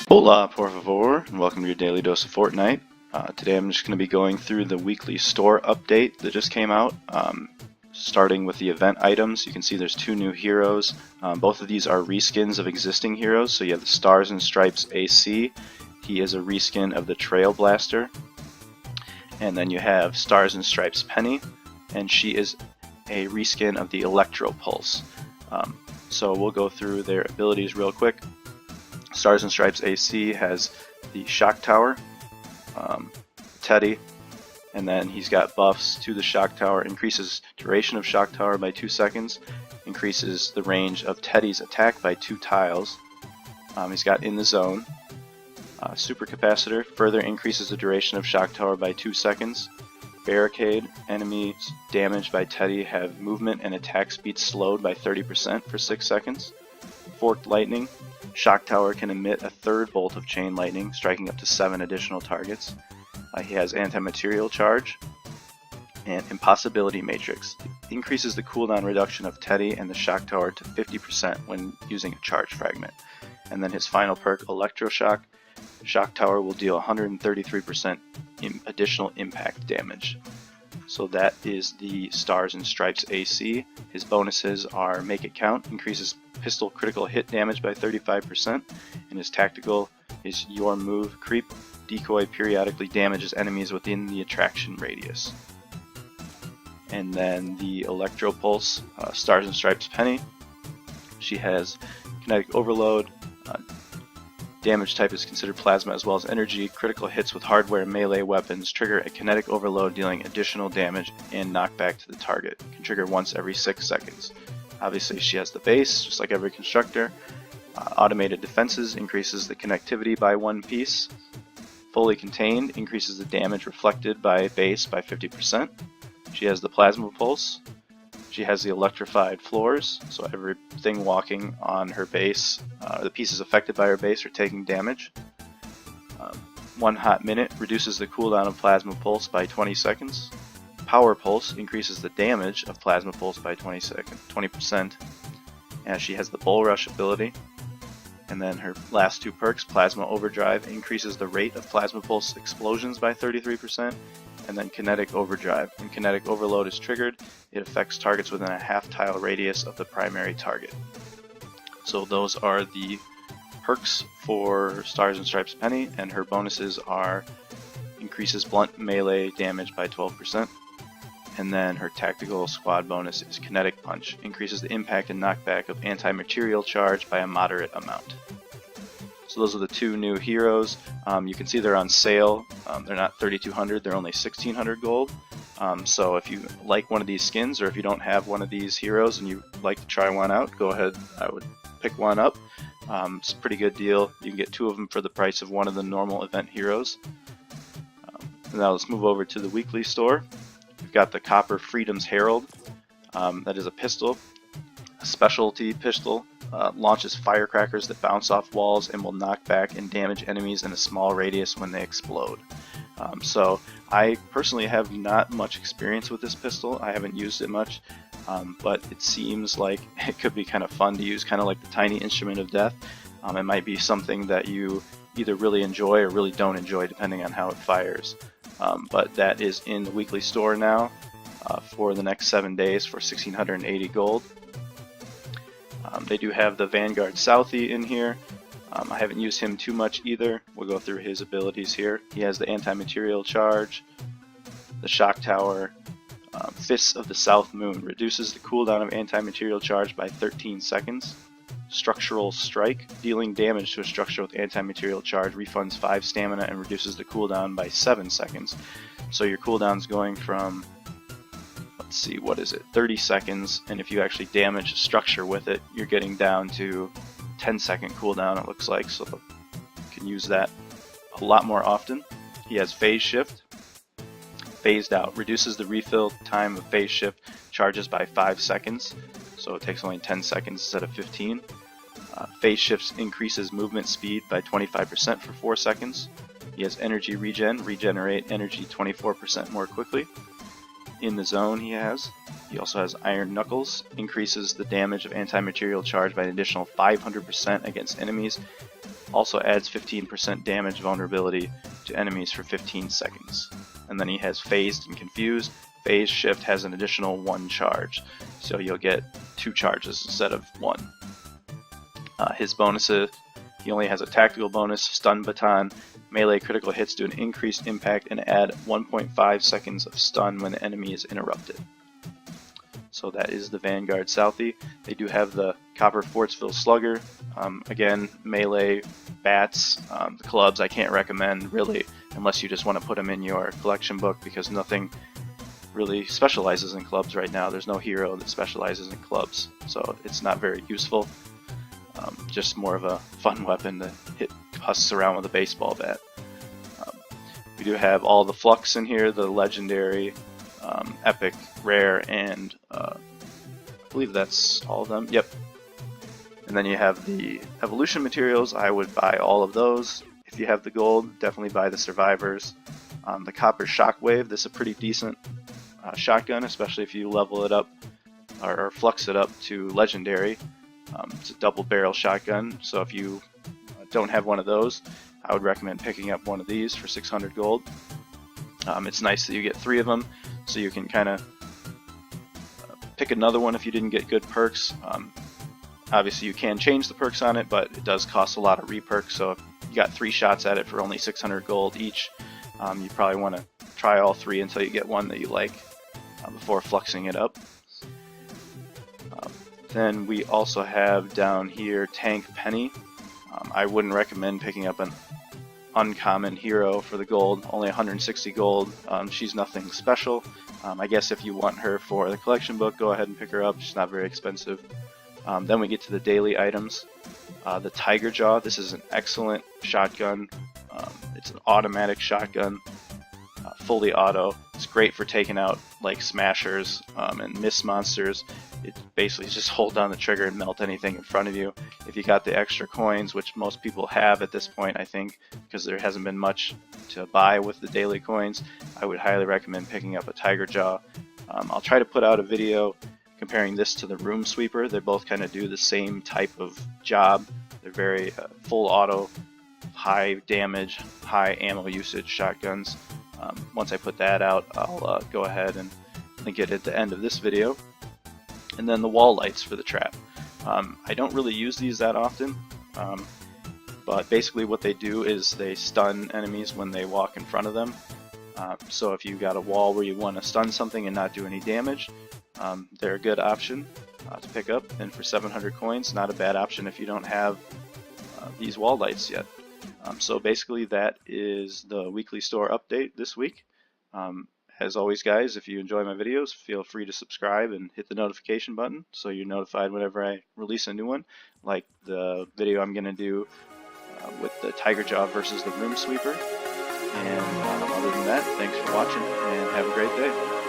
Hola, por favor, and welcome to your daily dose of Fortnite. Today I'm just going to be going through the weekly store update that just came out. Starting with the event items, you can see there's two new heroes. Both of these are reskins of existing heroes. So you have the Stars and Stripes AC. He is a reskin of the Trail Blaster. And then you have Stars and Stripes Penny, and she is a reskin of the Electro Pulse. So we'll go through their abilities real quick. Stars and Stripes AC has the Shock Tower, Teddy, and then he's got buffs to the Shock Tower, increases duration of Shock Tower by 2 seconds, increases the range of Teddy's attack by 2 tiles. He's got In the Zone. Super Capacitor further increases the duration of Shock Tower by 2 seconds. Barricade, enemies damaged by Teddy have movement and attack speed slowed by 30% for 6 seconds. Forked Lightning, Shock Tower can emit a third bolt of Chain Lightning, striking up to 7 additional targets. He has Anti-Material Charge, and Impossibility Matrix increases the cooldown reduction of Teddy and the Shock Tower to 50% when using a Charge Fragment. And then his final perk, Electroshock, Shock Tower will deal 133% additional impact damage. So that is the Stars and Stripes AC. His bonuses are Make It Count, increases pistol critical hit damage by 35%, and his tactical is Your Move Creep. Decoy periodically damages enemies within the attraction radius. And then the Electro Pulse, Stars and Stripes Penny. She has Kinetic Overload. Damage type is considered plasma as well as energy. Critical hits with hardware and melee weapons trigger a kinetic overload, dealing additional damage and knockback to the target. Can trigger once every 6 seconds. Obviously she has the base, just like every constructor. Automated defenses increases the connectivity by 1 piece. Fully contained increases the damage reflected by base by 50%. She has the Plasma Pulse. She has the electrified floors, so everything walking on her base, the pieces affected by her base, are taking damage. 1 hot minute reduces the cooldown of Plasma Pulse by 20 seconds. Power Pulse increases the damage of Plasma Pulse by 20%. And she has the Bull Rush ability. And then her last 2 perks, Plasma Overdrive, increases the rate of Plasma Pulse explosions by 33%. And then Kinetic Overdrive. When Kinetic Overload is triggered, it affects targets within a half-tile radius of the primary target. So those are the perks for Stars and Stripes Penny, and her bonuses are increases blunt melee damage by 12%. And then her tactical squad bonus is Kinetic Punch, increases the impact and knockback of anti-material charge by a moderate amount. So those are the 2 new heroes. You can see they're on sale. They're not 3,200, they're only 1,600 gold. So if you like one of these skins, or if you don't have one of these heroes and you like to try one out, go ahead, I would pick one up. It's a pretty good deal. You can get 2 of them for the price of one of the normal event heroes. Now let's move over to the weekly store. We've got the Copper Freedom's Herald. That is a pistol, a specialty pistol. Launches firecrackers that bounce off walls and will knock back and damage enemies in a small radius when they explode. So I personally have not much experience with this pistol. I haven't used it much, but it seems like it could be kind of fun to use, kind of like the Tiny Instrument of Death. It might be something that you either really enjoy or really don't enjoy, depending on how it fires. But that is in the weekly store now for the next 7 days for 1,680 gold. They do have the Vanguard Southie in here. I haven't used him too much either. We'll go through his abilities here. He has the Anti-Material Charge, the Shock Tower, Fists of the South Moon, reduces the cooldown of Anti-Material Charge by 13 seconds. Structural Strike, dealing damage to a structure with Anti-Material Charge, refunds 5 stamina and reduces the cooldown by 7 seconds. So your cooldown's going from, let's see, what is it, 30 seconds, and if you actually damage a structure with it, you're getting down to 10-second cooldown, it looks like, so you can use that a lot more often. He has Phase Shift. Phased Out, reduces the refill time of Phase Shift charges by 5 seconds, so it takes only 10 seconds instead of 15. Phase Shifts increases movement speed by 25% for 4 seconds. He has Energy Regen, regenerate energy 24% more quickly. in the zone he has. He also has Iron Knuckles, increases the damage of anti-material charge by an additional 500% against enemies. Also adds 15% damage vulnerability to enemies for 15 seconds. And then he has Phased and Confused. Phase Shift has an additional 1 charge, so you'll get 2 charges instead of 1. His bonuses, he only has a tactical bonus, Stun Baton. Melee critical hits do an increased impact and add 1.5 seconds of stun when the enemy is interrupted. So that is the Vanguard Southie. They do have the Copper Fortsville Slugger. Again, melee, bats, the clubs I can't recommend really unless you just want to put them in your collection book, because nothing really specializes in clubs right now. There's no hero that specializes in clubs, so it's not very useful. Just more of a fun weapon to hit husks around with a baseball bat. We do have all the Flux in here, the legendary, epic, rare, and I believe that's all of them. Yep. And then you have the evolution materials. I would buy all of those. If you have the gold, definitely buy the survivors. The Copper Shockwave, this is a pretty decent shotgun, especially if you level it up or flux it up to legendary. It's a double barrel shotgun, so if you don't have one of those, I would recommend picking up one of these for 600 gold. It's nice that you get 3 of them, so you can kind of pick another one if you didn't get good perks. Obviously you can change the perks on it, but it does cost a lot of reperks, so if you got 3 shots at it for only 600 gold each, you probably want to try all 3 until you get one that you like before fluxing it up. Then we also have down here Tank Penny. I wouldn't recommend picking up an uncommon hero for the gold, only 160 gold. She's nothing special. I guess if you want her for the collection book, go ahead and pick her up. She's not very expensive. Then we get to the daily items. The Tiger Jaw, this is an excellent shotgun. It's an automatic shotgun, fully auto. It's great for taking out like smashers and mist monsters. It basically just hold down the trigger and melt anything in front of you. If you got the extra coins, which most people have at this point, I think, because there hasn't been much to buy with the daily coins, I would highly recommend picking up a Tiger Jaw. I'll try to put out a video comparing this to the Room Sweeper. They both kind of do the same type of job. They're very full auto, high damage, high ammo usage shotguns. Once I put that out, I'll go ahead and link it at the end of this video. And then the wall lights for the trap. I don't really use these that often, but basically what they do is they stun enemies when they walk in front of them. So if you've got a wall where you want to stun something and not do any damage, they're a good option to pick up. And for 700 coins, not a bad option if you don't have these wall lights yet. So basically that is the weekly store update this week. As always, guys, if you enjoy my videos, feel free to subscribe and hit the notification button so you're notified whenever I release a new one, like the video I'm going to do with the Tiger Jaw versus the Room Sweeper. And other than that, thanks for watching and have a great day.